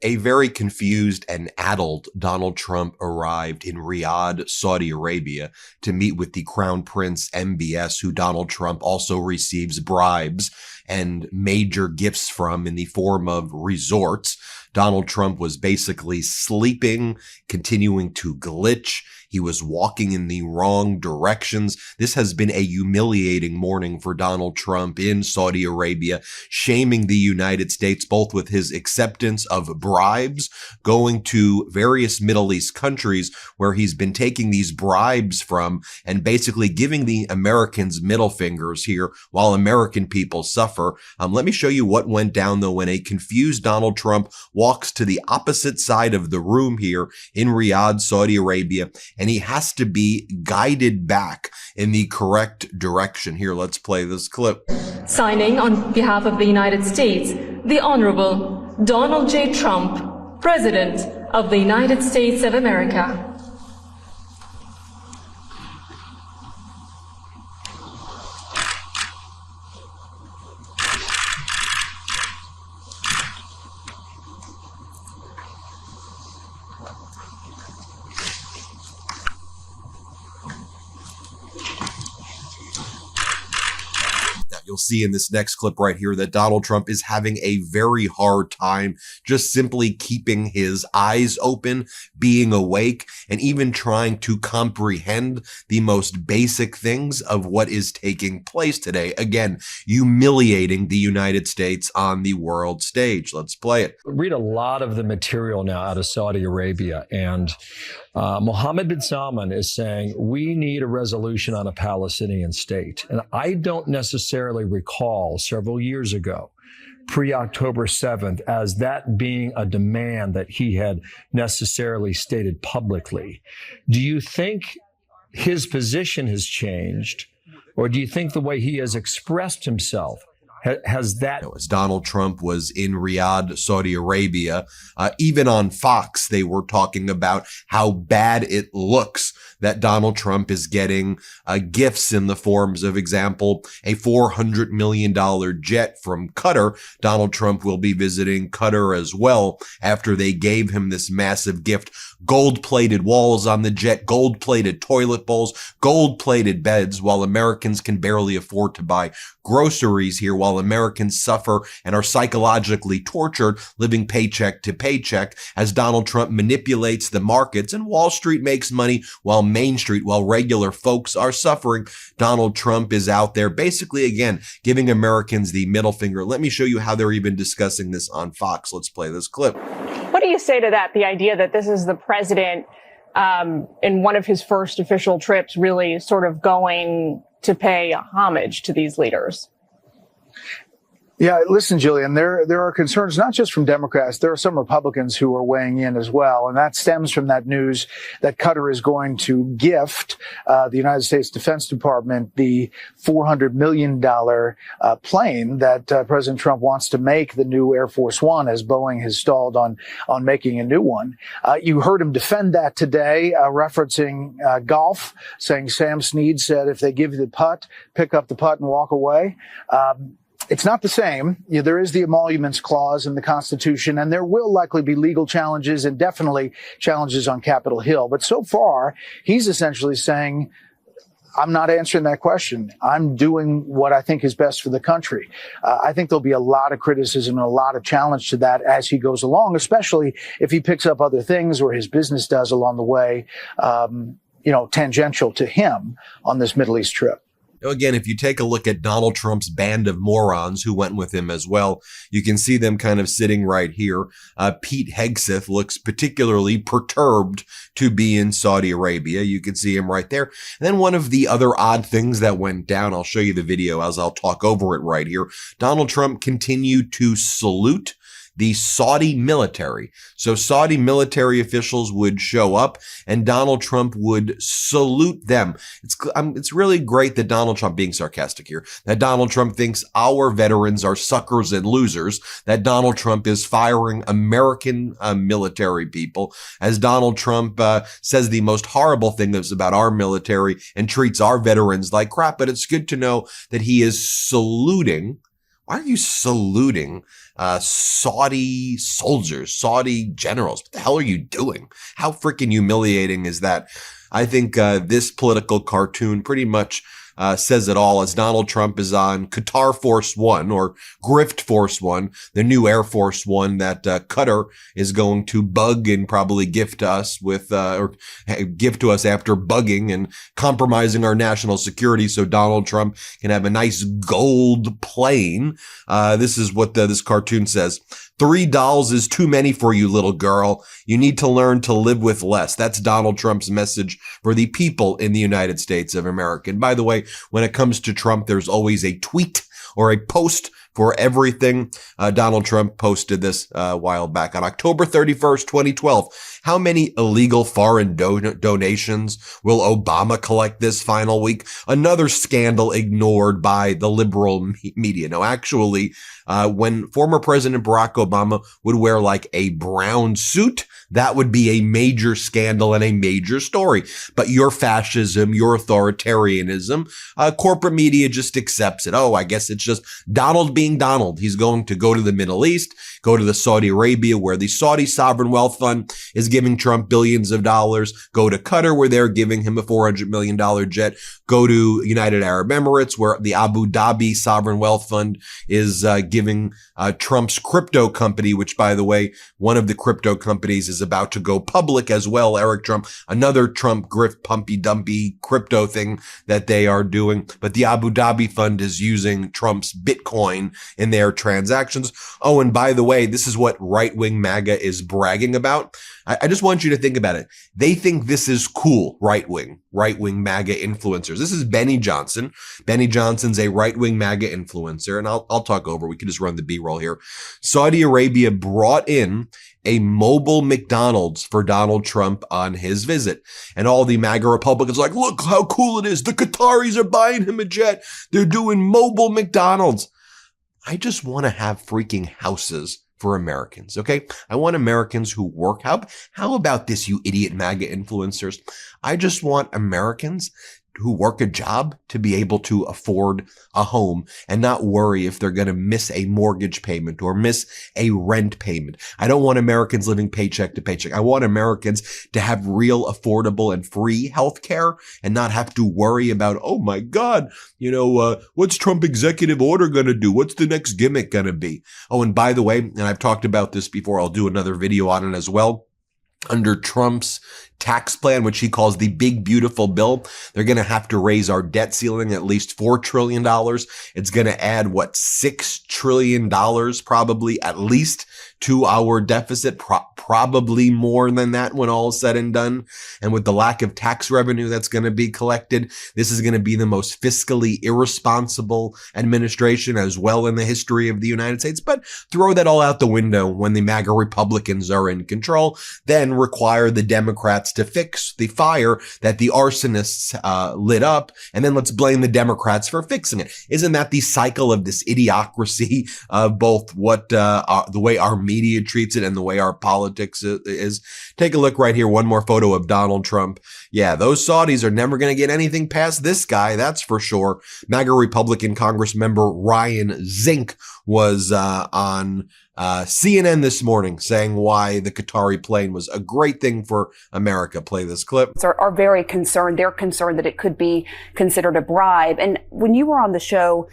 A very confused and addled Donald Trump arrived in Riyadh, Saudi Arabia, to meet with the Crown Prince MBS, who Donald Trump also receives bribes and major gifts from in the form of resorts. Donald Trump was basically sleeping, continuing to glitch. He was walking in the wrong directions. This has been a humiliating morning for Donald Trump in Saudi Arabia, shaming the United States, both with his acceptance of bribes, going to various Middle East countries where he's been taking these bribes from and basically giving the Americans middle fingers here while American people suffer. Let me show you what went down, though, when a confused Donald Trump walks to the opposite side of the room here in Riyadh, Saudi Arabia, and he has to be guided back in the correct direction. Here, let's play this clip. Signing on behalf of the United States, the Honorable Donald J. Trump, President of the United States of America. You'll see in this next clip right here that Donald Trump is having a very hard time just simply keeping his eyes open, being awake, and even trying to comprehend the most basic things of what is taking place today. Again, humiliating the United States on the world stage. Let's play it. Read a lot of the material now out of Saudi Arabia, and Mohammed bin Salman is saying we need a resolution on a Palestinian state. And I don't necessarily recall several years ago, pre-October 7th, as that being a demand that he had necessarily stated publicly. Do you think his position has changed, or do you think the way he has expressed himself has that? As Donald Trump was in Riyadh, Saudi Arabia, even on Fox, they were talking about how bad it looks that Donald Trump is getting gifts in the forms of, example, a $400 million jet from Qatar. Donald Trump will be visiting Qatar as well after they gave him this massive gift. Gold-plated walls on the jet, gold-plated toilet bowls, gold-plated beds, while Americans can barely afford to buy groceries here, while Americans suffer and are psychologically tortured, living paycheck to paycheck, as Donald Trump manipulates the markets and Wall Street makes money while Main Street, while regular folks are suffering. Donald Trump is out there basically, again, giving Americans the middle finger. Let me show you how they're even discussing this on Fox. Let's play this clip. What do you say to that? The idea that this is the president in one of his first official trips really sort of going to pay homage to these leaders? Yeah, listen, Jillian, there are concerns not just from Democrats. There are some Republicans who are weighing in as well. And that stems from that news that Qatar is going to gift the United States Defense Department the $400 million plane that President Trump wants to make the new Air Force One, as Boeing has stalled on making a new one. You heard him defend that today, referencing golf, saying Sam Snead said if they give you the putt, pick up the putt and walk away. It's not the same. There is the emoluments clause in the Constitution, and there will likely be legal challenges and definitely challenges on Capitol Hill. But so far, he's essentially saying, I'm not answering that question. I'm doing what I think is best for the country. I think there'll be a lot of criticism and a lot of challenge to that as he goes along, especially if he picks up other things or his business does along the way, tangential to him on this Middle East trip. Again, if you take a look at Donald Trump's band of morons who went with him as well, you can see them kind of sitting right here. Pete Hegseth looks particularly perturbed to be in Saudi Arabia. You can see him right there. And then one of the other odd things that went down, I'll show you the video as I'll talk over it right here. Donald Trump continued to salute the Saudi military. So Saudi military officials would show up and Donald Trump would salute them. It's really great that Donald Trump, being sarcastic here, that Donald Trump thinks our veterans are suckers and losers, that Donald Trump is firing American military people, as Donald Trump says the most horrible thing that's about our military and treats our veterans like crap. But it's good to know that he is saluting why are you saluting Saudi soldiers, Saudi generals? What the hell are you doing? How freaking humiliating is that? I think this political cartoon pretty much says it all, as Donald Trump is on Qatar Force One, or GRIFT Force One, the new Air Force One that Qatar is going to bug and probably gift to us with, or give to us after bugging and compromising our national security so Donald Trump can have a nice gold plane. This is what this cartoon says. 3 dolls is too many for you, little girl. You need to learn to live with less. That's Donald Trump's message for the people in the United States of America. And by the way, when it comes to Trump, there's always a tweet or a post for everything. Donald Trump posted this a while back on October 31st, 2012. How many illegal foreign donations will Obama collect this final week? Another scandal ignored by the liberal media. No, actually, when former President Barack Obama would wear like a brown suit, that would be a major scandal and a major story. But your fascism, your authoritarianism, corporate media just accepts it. Oh, I guess it's just Donald being Donald. He's going to go to the Middle East, go to the Saudi Arabia, where the Saudi Sovereign Wealth Fund is giving Trump billions of dollars, go to Qatar, where they're giving him a $400 million jet, go to United Arab Emirates, where the Abu Dhabi Sovereign Wealth Fund is giving Trump's crypto company, which, by the way, one of the crypto companies is about to go public as well, Eric Trump, another Trump grift pumpy dumpy crypto thing that they are doing. But the Abu Dhabi fund is using Trump's Bitcoin in their transactions. Oh, and by the way, this is what right-wing MAGA is bragging about. I just want you to think about it. They think this is cool, right-wing MAGA influencers. This is Benny Johnson. Benny Johnson's a right-wing MAGA influencer, and I'll talk over. We can just run the B-roll here. Saudi Arabia brought in a mobile McDonald's for Donald Trump on his visit. And all the MAGA Republicans are like, look how cool it is. The Qataris are buying him a jet. They're doing mobile McDonald's. I just want to have freaking houses for Americans, okay? I want Americans who work. How about this, you idiot MAGA influencers? I just want Americans who work a job to be able to afford a home and not worry if they're going to miss a mortgage payment or miss a rent payment. I don't want Americans living paycheck to paycheck. I want Americans to have real, affordable, and free health care and not have to worry about, oh my God, what's Trump executive order going to do? What's the next gimmick going to be? Oh, and by the way, and I've talked about this before, I'll do another video on it as well. Under Trump's tax plan, which he calls the big, beautiful bill, they're going to have to raise our debt ceiling at least $4 trillion. It's going to add, $6 trillion probably at least to our deficit, probably more than that when all is said and done. And with the lack of tax revenue that's going to be collected, this is going to be the most fiscally irresponsible administration as well in the history of the United States. But throw that all out the window when the MAGA Republicans are in control, then require the Democrats to fix the fire that the arsonists lit up, and then let's blame the Democrats for fixing it. Isn't that the cycle of this idiocracy of both what the way our media treats it and the way our politics is? Take a look right here. One more photo of Donald Trump. Yeah, those Saudis are never going to get anything past this guy, that's for sure. MAGA Republican Congressmember Ryan Zink was on CNN this morning saying why the Qatari plane was a great thing for America. Play this clip. Are very concerned. They're concerned that it could be considered a bribe. And when you were on the show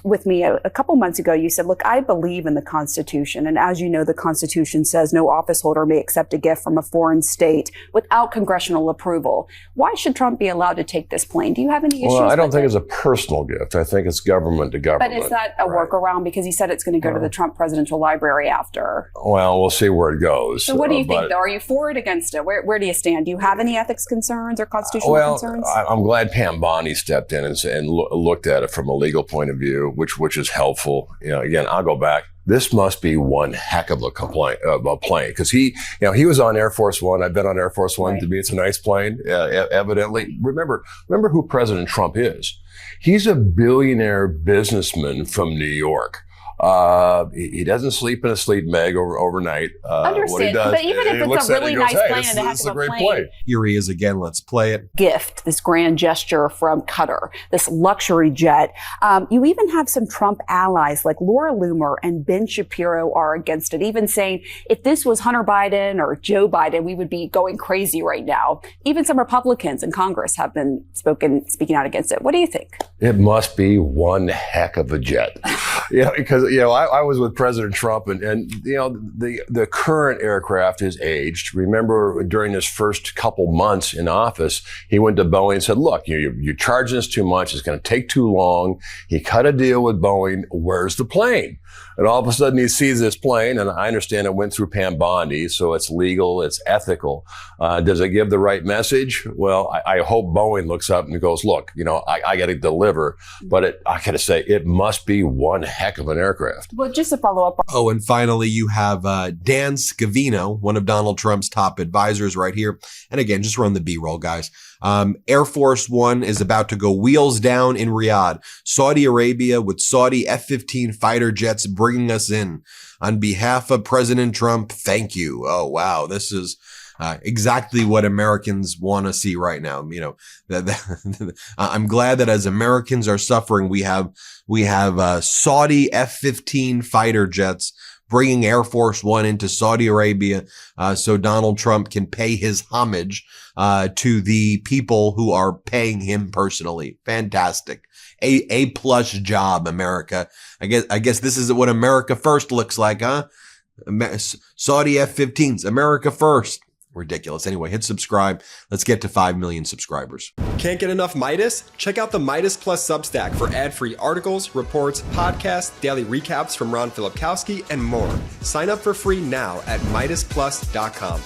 with me a couple months ago, you said, look, I believe in the Constitution. And as you know, the Constitution says no office holder may accept a gift from a foreign state without congressional approval. Why should Trump be allowed to take this plane? Do you have any issues with it? Well, I don't think it's a personal gift. I think it's government to government. But is that a workaround? Because he said it's going to go to the Trump presidential library after. Well, we'll see where it goes. So what do you think, though? Are you for it, against it? Where do you stand? Do you have any ethics concerns or constitutional concerns? I'm glad Pam Bondi stepped in and looked at it from a legal point of view, which is helpful. Again, I'll go back. This must be one heck of a plane, because he was on Air Force One. I've been on Air Force One. Right. To me, it's a nice plane. Evidently, remember who President Trump is. He's a billionaire businessman from New York. He doesn't sleep in a sleep mag overnight. Understand, what he does, but even if it's a really nice plane and it has this is a to great plane. plane. Here he is again. Let's play it. Gift, this grand gesture from Qatar, this luxury jet. You even have some Trump allies like Laura Loomer and Ben Shapiro are against it, even saying if this was Hunter Biden or Joe Biden, we would be going crazy right now. Even some Republicans in Congress have been speaking out against it. What do you think? It must be one heck of a jet. Because I was with President Trump, and the current aircraft is aged. Remember, during his first couple months in office, he went to Boeing and said, "Look, you're charging us too much. It's going to take too long." He cut a deal with Boeing. Where's the plane? And all of a sudden he sees this plane, and I understand it went through Pam Bondi, so it's legal, it's ethical. Does it give the right message? Well, I hope Boeing looks up and goes, look, I got to deliver, but I got to say, it must be one heck of an aircraft. Well, just to follow up. Oh, and finally, you have Dan Scavino, one of Donald Trump's top advisors right here. And again, just run the B-roll, guys. Air Force One is about to go wheels down in Riyadh, Saudi Arabia, with Saudi F-15 fighter jets bringing us in. On behalf of President Trump, thank you. Oh, wow. This is exactly what Americans want to see right now. I'm glad that as Americans are suffering, we have Saudi F-15 fighter jets bringing Air Force One into Saudi Arabia, so Donald Trump can pay his homage to the people who are paying him personally. Fantastic. A plus job, America. I guess this is what America first looks like, huh? Saudi F-15s, America first. Ridiculous. Anyway, hit subscribe. Let's get to 5 million subscribers. Can't get enough Meidas? Check out the Meidas Plus Substack for ad-free articles, reports, podcasts, daily recaps from Ron Filipkowski, and more. Sign up for free now at MeidasPlus.com.